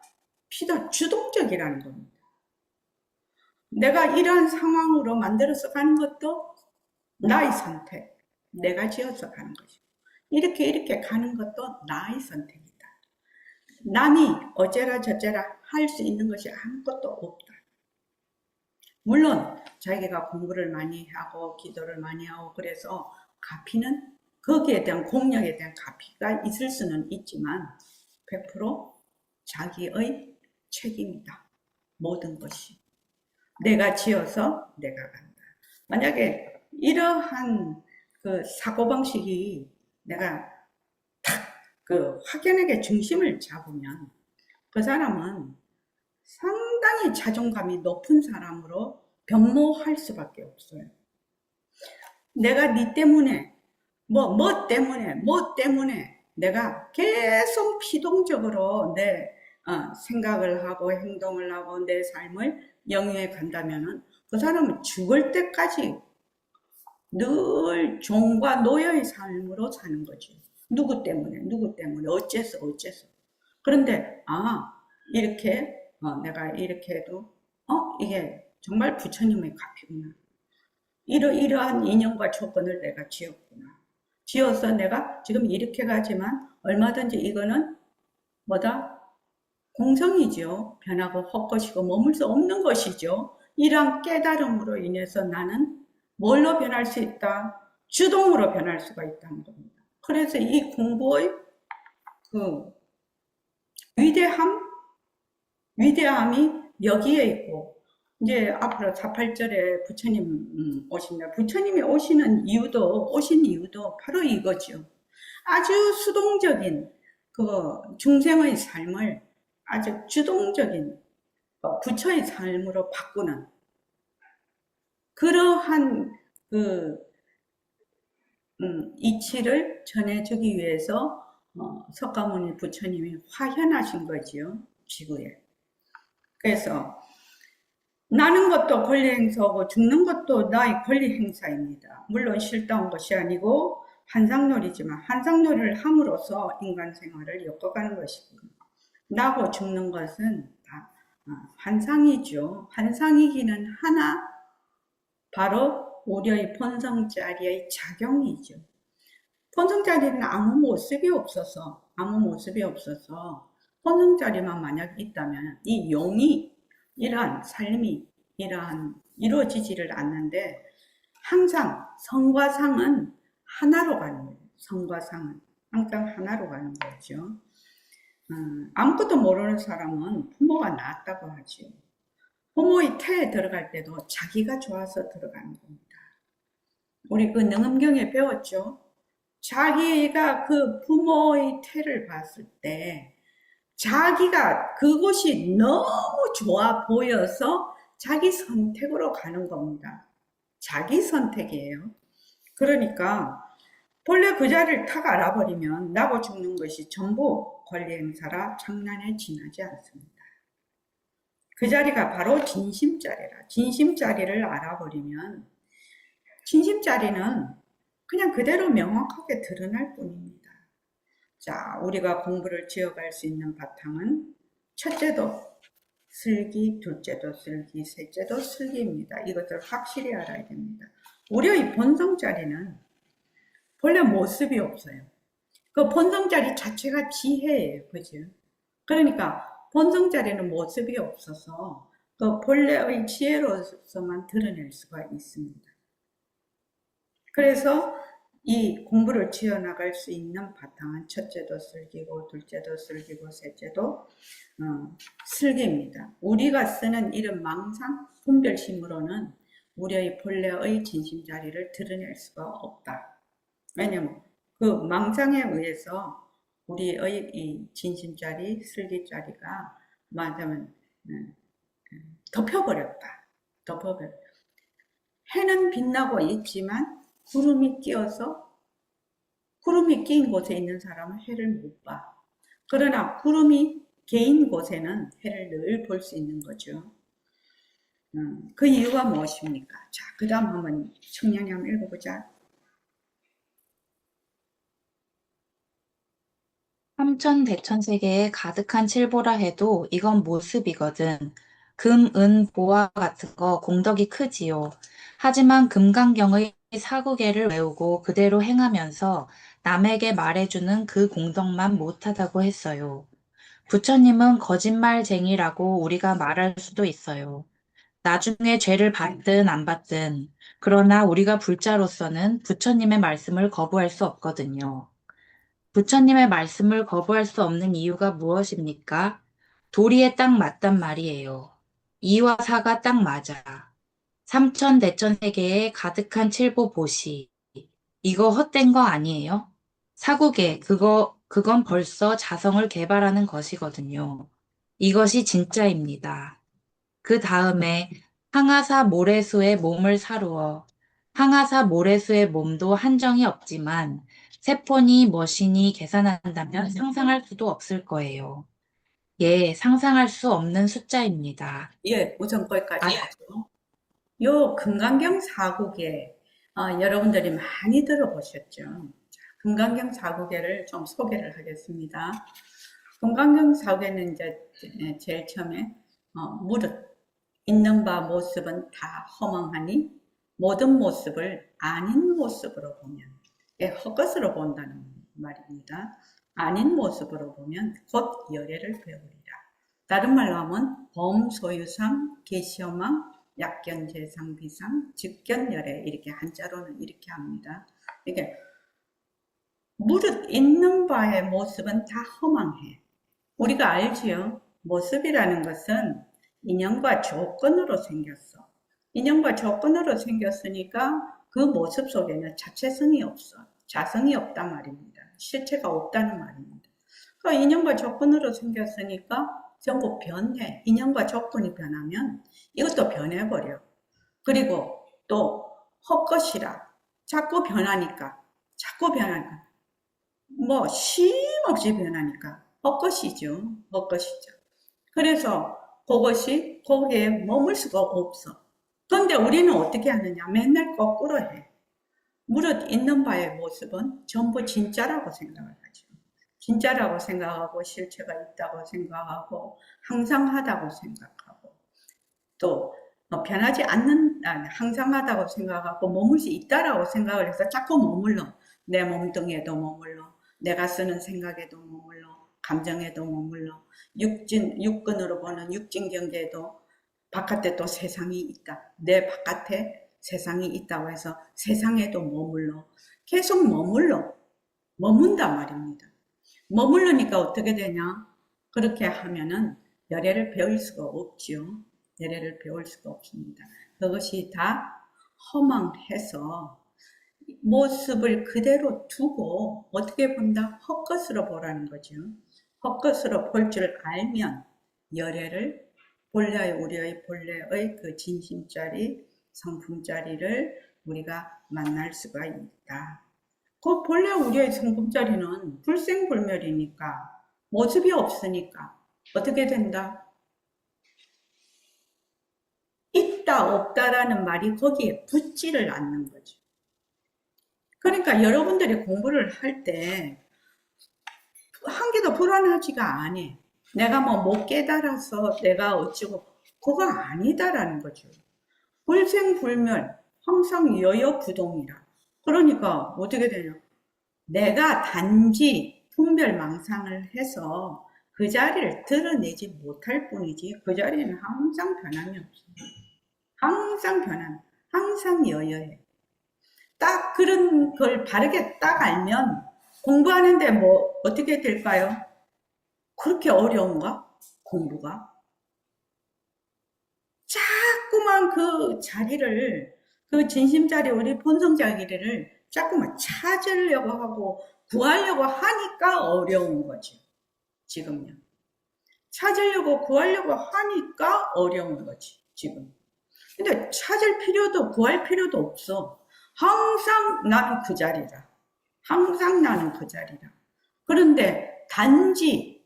주동적이라는 겁니다. 내가 이러한 상황으로 만들어서 가는 것도 나의 선택. 내가 지어서 가는 것이고 이렇게 가는 것도 나의 선택이다. 남이 어째라 저째라 할 수 있는 것이 아무것도 없다. 물론 자기가 공부를 많이 하고 기도를 많이 하고 그래서 가피는 거기에 대한 공력에 대한 가피가 있을 수는 있지만 100% 자기의 책임이다. 모든 것이. 내가 지어서 내가 간다. 만약에 이러한 그 사고방식이 내가 탁 그 확연하게 중심을 잡으면 그 사람은 상당히 자존감이 높은 사람으로 변모할 수밖에 없어요. 내가 네 때문에 뭐 때문에 내가 계속 피동적으로 내 생각을 하고 행동을 하고 내 삶을 영위해 간다면은 그 사람은 죽을 때까지 늘 종과 노예의 삶으로 사는 거죠. 누구 때문에 어째서. 그런데 이렇게 내가 이렇게 해도 이게 정말 부처님의 가피구나. 이러이러한 인연과 조건을 내가 지었구나. 지어서 내가 지금 이렇게 가지만 얼마든지 이거는 뭐다? 공성이죠. 변하고 헛것이고 머물 수 없는 것이죠. 이러한 깨달음으로 인해서 나는 뭘로 변할 수 있다? 주동으로 변할 수가 있다는 겁니다. 그래서 이 공부의 그 위대함이 여기에 있고, 이제 앞으로 48절에 부처님 오신다. 부처님이 오신 이유도 바로 이거죠. 아주 수동적인 그 중생의 삶을 아주 주동적인 부처의 삶으로 바꾸는 그러한 그 이치를 전해주기 위해서 석가모니 부처님이 화현하신 거지요, 지구에. 그래서 나는 것도 권리 행사고 죽는 것도 나의 권리 행사입니다. 물론 실다운 것이 아니고 환상놀이지만 환상놀이를 함으로써 인간 생활을 엮어가는 것이고, 나고 죽는 것은 다 환상이죠. 환상이기는 하나 바로 우리의 본성자리의 작용이죠. 본성자리는 아무 모습이 없어서 본성자리만 만약 있다면 이 용이 이러한 삶이 이루어지지를 않는데, 항상 성과 상은 하나로 가는 거예요. 성과 상은 항상 하나로 가는 거죠. 아무것도 모르는 사람은 부모가 낳았다고 하죠. 부모의 태에 들어갈 때도 자기가 좋아서 들어가는 겁니다. 우리 그 능엄경에 배웠죠. 자기가 그 부모의 태를 봤을 때 자기가 그곳이 너무 좋아 보여서 자기 선택으로 가는 겁니다. 자기 선택이에요. 그러니까 본래 그 자리를 탁 알아버리면 나고 죽는 것이 전부 권리 행사라 장난에 지나지 않습니다. 그 자리가 바로 진심자리라. 진심자리를 알아버리면 진심자리는 그냥 그대로 명확하게 드러날 뿐입니다. 자, 우리가 공부를 지어갈 수 있는 바탕은 첫째도 슬기, 둘째도 슬기, 셋째도 슬기입니다. 이것을 확실히 알아야 됩니다. 우리의 본성자리는 본래 모습이 없어요. 그 본성자리 자체가 지혜예요. 그죠? 그러니까 본성자리는 모습이 없어서 그 본래의 지혜로서만 드러낼 수가 있습니다. 그래서 이 공부를 지어나갈 수 있는 바탕은 첫째도 슬기고 둘째도 슬기고 셋째도 슬기입니다. 우리가 쓰는 이런 망상, 분별심으로는 우리의 본래의 진심자리를 드러낼 수가 없다. 왜냐면 그 망상에 의해서 우리의 이 진심자리, 슬기자리가 말하자면 덮여버렸다. 해는 빛나고 있지만 구름이 끼인 곳에 있는 사람은 해를 못 봐. 그러나 구름이 개인 곳에는 해를 늘 볼 수 있는 거죠. 그 이유가 무엇입니까? 자, 그 다음 한번 청량히 한번 읽어보자. 삼천대천세계에 가득한 칠보라 해도 이건 모습이거든. 금, 은, 보화 같은 거 공덕이 크지요. 하지만 금강경의 사구계를 외우고 그대로 행하면서 남에게 말해주는 그 공덕만 못하다고 했어요. 부처님은 거짓말쟁이라고 우리가 말할 수도 있어요. 나중에 죄를 받든 안 받든, 그러나 우리가 불자로서는 부처님의 말씀을 거부할 수 없거든요. 부처님의 말씀을 거부할 수 없는 이유가 무엇입니까? 도리에 딱 맞단 말이에요. 이와 사가 딱 맞아. 삼천대천세계에 가득한 칠보 보시. 이거 헛된 거 아니에요? 사국에 그건 벌써 자성을 개발하는 것이거든요. 이것이 진짜입니다. 그 다음에 항아사 모래수의 몸을 사루어. 항아사 모래수의 몸도 한정이 없지만 세포니 머신이 계산한다면 상상할 수도 없을 거예요. 예, 상상할 수 없는 숫자입니다. 예, 우선 거기까지 하죠. 요 금강경 사국에 여러분들이 많이 들어보셨죠? 자, 금강경 사국에를 좀 소개를 하겠습니다. 금강경 사국에는 이제 제일 처음에 무릇 있는 바 모습은 다 허망하니 모든 모습을 아닌 모습으로 보면, 헛것으로 본다는 말입니다. 아닌 모습으로 보면 곧 열애를 배우리라. 다른 말로 하면 범소유상, 계시어망, 약견재상, 비상, 직견열애, 이렇게 한자로는 이렇게 합니다. 이게 무릇 있는 바의 모습은 다 허망해. 우리가 알지요? 모습이라는 것은 인연과 조건으로 생겼어. 인연과 조건으로 생겼으니까 그 모습 속에는 자체성이 없어. 자성이 없단 말입니다. 실체가 없다는 말입니다. 그 인연과 조건으로 생겼으니까 전부 변해. 인연과 조건이 변하면 이것도 변해버려. 그리고 또 헛것이라. 자꾸 변하니까 뭐 쉼없이 변하니까 헛것이죠. 헛것이죠. 그래서 그것이 거기에 머물 수가 없어. 그런데 우리는 어떻게 하느냐? 맨날 거꾸로 해. 무릇 있는 바의 모습은 전부 진짜라고 생각을 하죠. 진짜라고 생각하고 실체가 있다고 생각하고 항상하다고 생각하고 또 변하지 않는 항상하다고 생각하고 머물 수 있다라고 생각을 해서 자꾸 머물러. 내 몸뚱이에도 머물러. 내가 쓰는 생각에도 머물러. 감정에도 머물러. 육근으로 보는 육진 경계에도 바깥에 또 세상이 있다. 내 바깥에 세상이 있다고 해서 세상에도 머물러. 계속 머문단 말입니다. 머무르니까 어떻게 되냐? 그렇게 하면은 열애를 배울 수가 없지요. 열애를 배울 수가 없습니다. 그것이 다 허망해서 모습을 그대로 두고 어떻게 본다? 헛것으로 보라는 거죠. 헛것으로 볼 줄 알면 열애를 본래의 우리의 본래의 그 진심짜리 성품짜리를 우리가 만날 수가 있다. 그 본래 우리의 성품짜리는 불생불멸이니까 모습이 없으니까 어떻게 된다? 있다 없다라는 말이 거기에 붙지를 않는 거죠. 그러니까 여러분들이 공부를 할 때 한 개도 불안하지가 않아. 내가 뭐 못 깨달아서 내가 어쩌고 그거 아니다라는 거죠. 불생불멸 항상 여여부동이라. 그러니까 어떻게 되냐? 내가 단지 분별망상을 해서 그 자리를 드러내지 못할 뿐이지 그 자리는 항상 변함이 없습니다. 항상 여여해. 딱 그런 걸 바르게 딱 알면 공부하는데 뭐 어떻게 될까요? 그렇게 어려운가? 공부가? 자꾸만 그 자리를, 그 진심자리, 우리 본성자리를 자꾸만 찾으려고 하고 구하려고 하니까 어려운 거죠. 지금요. 찾으려고 구하려고 하니까 어려운 거지. 지금. 근데 찾을 필요도 구할 필요도 없어. 항상 나는 그 자리라. 항상 나는 그 자리라. 그런데 단지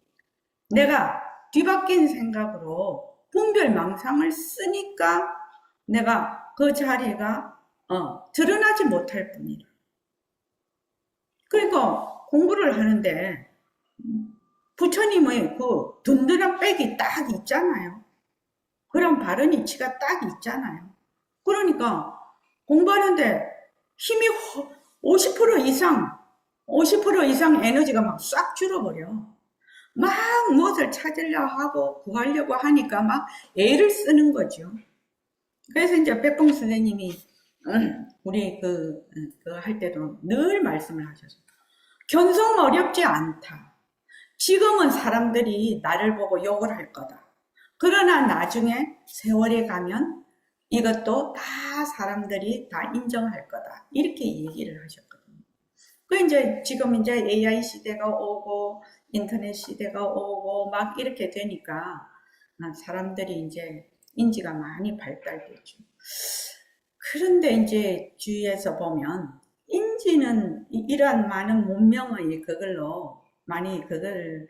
내가 뒤바뀐 생각으로 분별망상을 쓰니까 내가 그 자리가 드러나지 못할 뿐이라. 그러니까 공부를 하는데 부처님의 그 든든한 백이 딱 있잖아요. 그런 바른 이치가 딱 있잖아요. 그러니까 공부하는데 힘이 50% 이상 에너지가 막 싹 줄어버려. 막 무엇을 찾으려고 하고 구하려고 하니까 막 애를 쓰는 거죠. 그래서 이제 백봉 선생님이 우리 그 할 때도 늘 말씀을 하셔서 견성 어렵지 않다. 지금은 사람들이 나를 보고 욕을 할 거다. 그러나 나중에 세월이 가면 이것도 다 사람들이 다 인정할 거다. 이렇게 얘기를 하셨거든요. 그 이제 지금 이제 AI 시대가 오고 인터넷 시대가 오고 막 이렇게 되니까 사람들이 이제 인지가 많이 발달됐죠. 그런데 이제 주위에서 보면 인지는 이러한 많은 문명의 그걸로 많이 그걸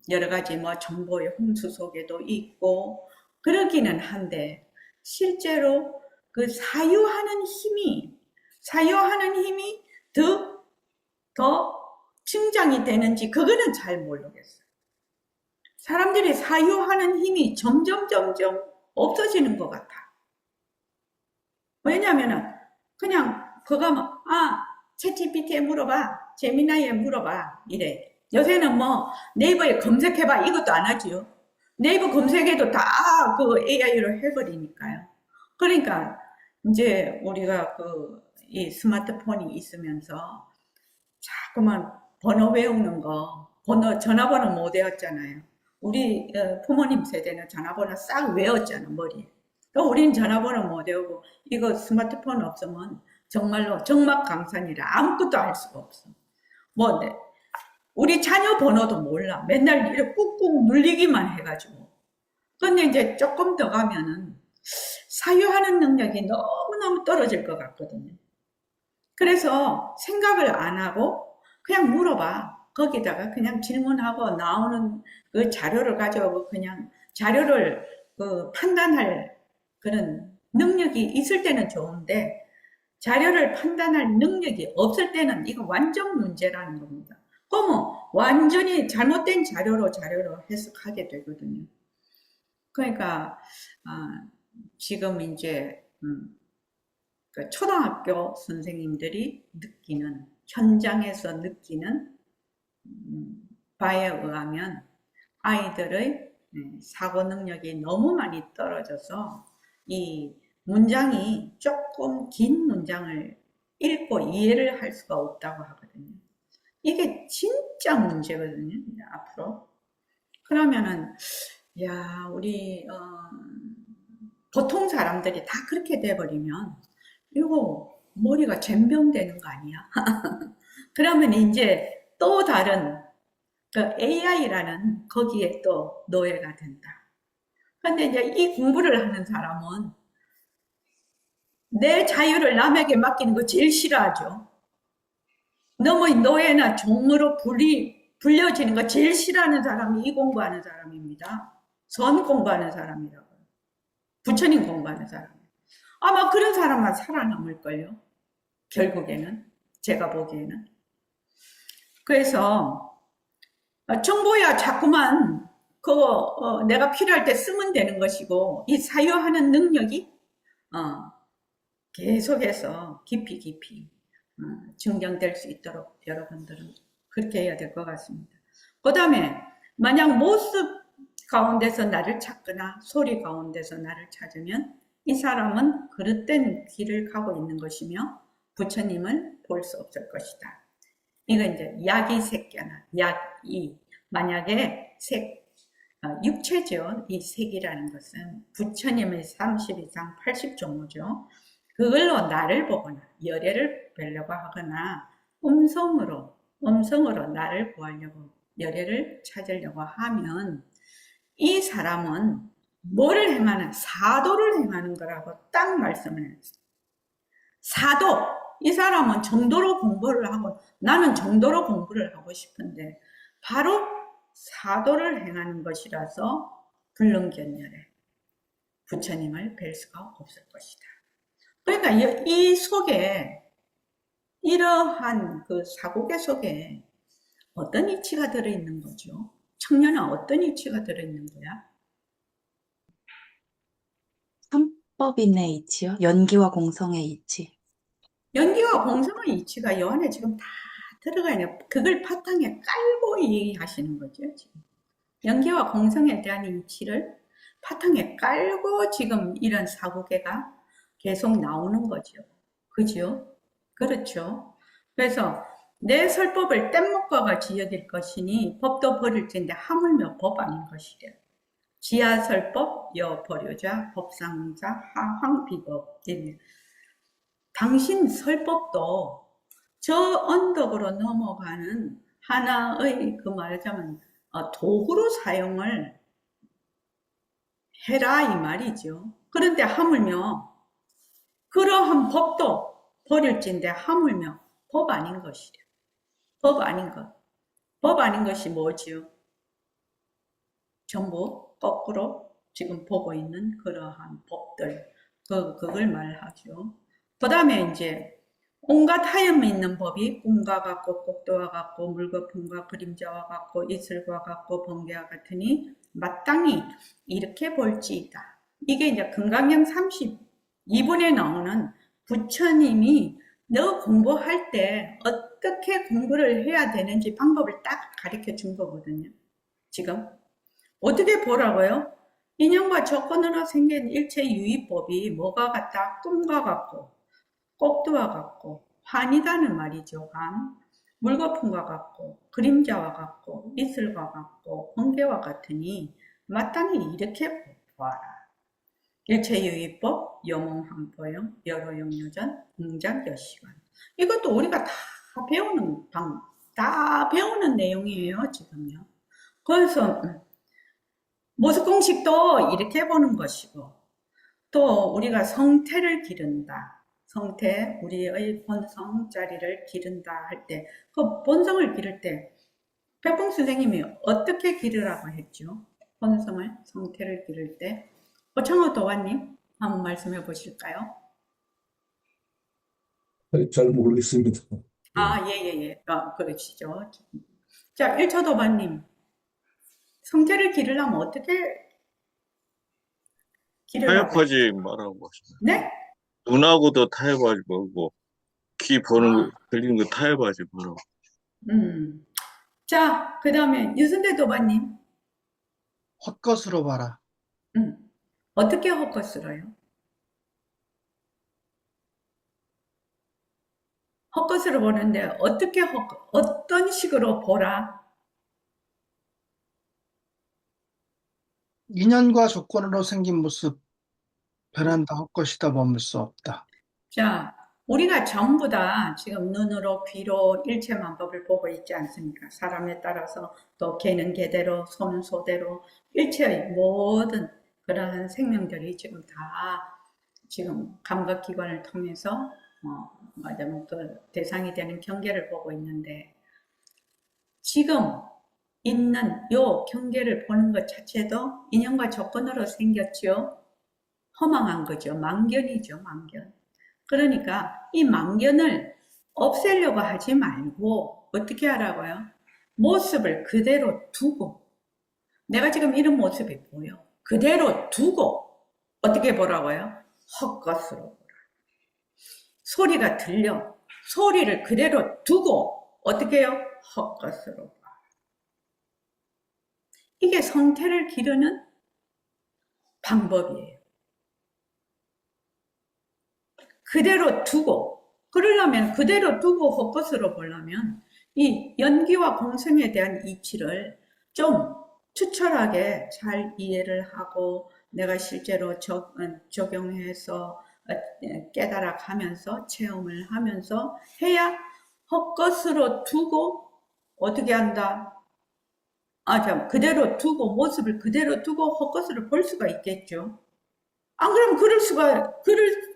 여러 가지 뭐 정보의 홍수 속에도 있고 그러기는 한데 실제로 그 사유하는 힘이 더 증장이 되는지 그거는 잘 모르겠어요. 사람들이 사유하는 힘이 점점 없어지는 것 같아. 왜냐면은 그냥 그거 뭐, 챗GPT에 물어봐, 제미나이에 물어봐 이래. 요새는 뭐 네이버에 검색해봐 이것도 안 하지요. 네이버 검색해도 다 그 AI로 해버리니까요. 그러니까 이제 우리가 이 스마트폰이 있으면서 자꾸만 번호 외우는 거, 전화번호 못 외웠잖아요. 우리 부모님 세대는 전화번호 싹 외웠잖아, 머리에. 또 우리는 전화번호 못 외우고, 이거 스마트폰 없으면 정말로 정막강산이라 아무것도 알 수가 없어. 뭐, 우리 자녀 번호도 몰라. 맨날 이렇게 꾹꾹 눌리기만 해가지고. 근데 이제 조금 더 가면은 사유하는 능력이 너무너무 떨어질 것 같거든요. 그래서 생각을 안 하고 그냥 물어봐. 거기다가 그냥 질문하고 나오는 그 자료를 가져오고 그냥 자료를 판단할 그런 능력이 있을 때는 좋은데 자료를 판단할 능력이 없을 때는 이거 완전 문제라는 겁니다. 그러면 완전히 잘못된 자료로 해석하게 되거든요. 그러니까 지금 이제 그 초등학교 선생님들이 느끼는 현장에서 느끼는 바에 의하면 아이들의 사고 능력이 너무 많이 떨어져서 이 문장이 조금 긴 문장을 읽고 이해를 할 수가 없다고 하거든요. 이게 진짜 문제거든요. 앞으로. 그러면은 야 우리 보통 사람들이 다 그렇게 돼버리면 이거 머리가 젬병되는 거 아니야? 그러면 이제 또 다른 그 AI라는 거기에 또 노예가 된다. 근데 이제 이 공부를 하는 사람은 내 자유를 남에게 맡기는 거 제일 싫어하죠. 너무 노예나 종으로 불려지는 거 제일 싫어하는 사람이 이 공부하는 사람입니다. 선 공부하는 사람이라고요. 부처님 공부하는 사람. 아마 그런 사람만 살아남을걸요. 결국에는. 제가 보기에는. 그래서 정보야 자꾸만 그거 내가 필요할 때 쓰면 되는 것이고 이 사유하는 능력이 계속해서 깊이 증정될 수 있도록 여러분들은 그렇게 해야 될 것 같습니다. 그 다음에 만약 모습 가운데서 나를 찾거나 소리 가운데서 나를 찾으면 이 사람은 그릇된 길을 가고 있는 것이며 부처님을 볼 수 없을 것이다. 이거 이제 약이 새겨나 약이 만약에 육체죠. 이 색이라는 것은 부처님의 32상 80종호죠. 그걸로 나를 보거나 열애를 뵈려고 하거나 음성으로 나를 구하려고 열애를 찾으려고 하면 이 사람은 뭐를 행하는 사도를 행하는 거라고 딱 말씀을 해요. 사도 이 사람은 정도로 공부를 하고 나는 정도로 공부를 하고 싶은데 바로 사도를 행하는 것이라서 불능견열에 부처님을 뵐 수가 없을 것이다. 그러니까 이 속에 이러한 그 사고계 속에 어떤 이치가 들어있는 거죠? 청년은 어떤 이치가 들어있는 거야? 삼법인의 이치요? 연기와 공성의 이치. 연기와 공성의 이치가 요 안에 지금 다 들어가 있네요. 그걸 바탕에 깔고 얘기하시는 거죠, 지금. 연기와 공성에 대한 이치를 바탕에 깔고 지금 이런 사고계가 계속 나오는 거죠. 그죠? 그렇죠. 그래서 내 설법을 뗏목과 같이 여길 것이니 법도 버릴진데 하물며 법 아닌 것이래. 지하설법 여버려자 법상자 하황비법. 당신 설법도 저 언덕으로 넘어가는 하나의 그 말하자면 도구로 사용을 해라 이 말이죠. 그런데 하물며 그러한 법도 버릴진데 하물며 법 아닌 것이래. 법 아닌 것. 법 아닌 것이 뭐지요? 전부 거꾸로 지금 보고 있는 그러한 법들. 그걸 말하죠. 그 다음에 이제 온갖 하염이 있는 법이 꿈과 같고 꼭도와 같고 물거품과 그림자와 같고 이슬과 같고 번개와 같으니 마땅히 이렇게 볼지이다. 이게 이제 금강경 2분에 나오는 부처님이 너 공부할 때 어떻게 공부를 해야 되는지 방법을 딱 가르쳐 준 거거든요. 지금 어떻게 보라고요? 인연과 조건으로 생긴 일체유의법이 뭐가 같다? 꿈과 같고 꼭두와 같고 환이다는 말이죠. 환. 물거품과 같고 그림자와 같고 이슬과 같고 번개와 같으니 마땅히 이렇게 보아라. 일체유의법, 영웅항보영, 여로영유전, 공작여시관. 이것도 우리가 다 배우는 다 배우는 내용이에요, 지금요. 그래서 모습공식도 이렇게 보는 것이고, 또 우리가 성태를 기른다. 성태, 우리의 본성 자리를 기른다 할 때, 그 본성을 기를 때, 백봉 선생님이 어떻게 기르라고 했죠? 본성을, 성태를 기를 때. 오창호 도화님, 한번 말씀해 보실까요? 잘 모르겠습니다. 아, 예. 아, 그러시죠. 자, 1초 도화님, 성태를 기르려면 어떻게 기르라고? 타협하지 말라고 하시네. 네? 눈하고도 타협하지 말고, 귀 보는 거, 아, 들리는 거 타협하지 말라고. 자, 그 다음에 유순대 도화님, 헛것으로 봐라. 어떻게 헛것으로요? 헛것으로 보는데 어떻게 어떤 식으로 보라? 인연과 조건으로 생긴 모습 변한다 헛것이다 머물 수 없다. 자, 우리가 전부 다 지금 눈으로 귀로 일체만법을 보고 있지 않습니까? 사람에 따라서 또 개는 개대로 소는 소대로 일체의 모든 그러한 생명들이 지금 다 지금 감각기관을 통해서 말하자면 그 대상이 되는 경계를 보고 있는데 지금 있는 요 경계를 보는 것 자체도 인연과 조건으로 생겼죠. 허망한 거죠. 망견이죠. 망견. 그러니까 이 망견을 없애려고 하지 말고 어떻게 하라고요? 모습을 그대로 두고 내가 지금 이런 모습이 보여. 그대로 두고 어떻게 보라고요? 헛것으로 보라. 소리가 들려. 소리를 그대로 두고 어떻게 해요? 헛것으로 봐. 이게 성태를 기르는 방법이에요. 그대로 두고, 그러려면 그대로 두고 헛것으로 보려면 이 연기와 공성에 대한 이치를 좀 추철하게 잘 이해를 하고 내가 실제로 적용해서 깨달아 가면서 체험을 하면서 해야 헛것으로 두고 어떻게 한다? 그대로 두고 모습을 그대로 두고 헛것으로 볼 수가 있겠죠. 안 그러면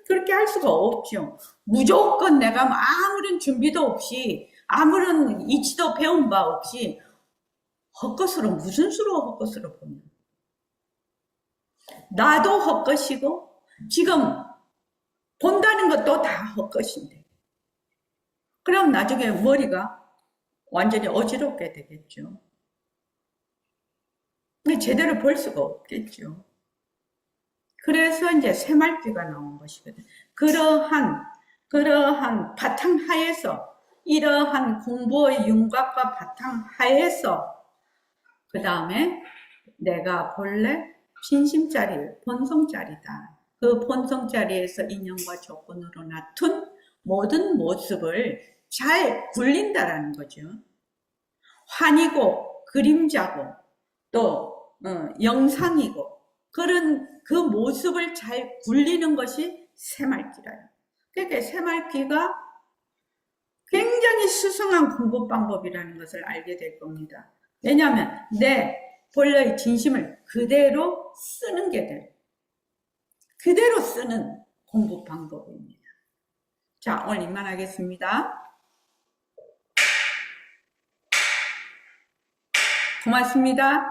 그렇게 할 수가 없죠. 무조건 내가 아무런 준비도 없이, 아무런 이치도 배운 바 없이, 헛것으로, 무슨 수로 헛것으로 보냐. 나도 헛것이고, 지금 본다는 것도 다 헛것인데. 그럼 나중에 머리가 완전히 어지럽게 되겠죠. 제대로 볼 수가 없겠죠. 그래서 이제 새말귀가 나온 것이거든. 그러한 바탕하에서, 이러한 공부의 윤곽과 바탕하에서, 그 다음에 내가 본래 진심자리, 본성자리다. 그 본성자리에서 인연과 조건으로 나툰 모든 모습을 잘 굴린다라는 거죠. 환이고, 그림자고, 또, 영상이고, 그런 그 모습을 잘 굴리는 것이 새말귀라요. 그러니까 새말귀가 굉장히 수승한 공부 방법이라는 것을 알게 될 겁니다. 왜냐하면 내 본래의 진심을 그대로 쓰는 게 돼. 그대로 쓰는 공부 방법입니다. 자, 오늘 이만하겠습니다. 고맙습니다.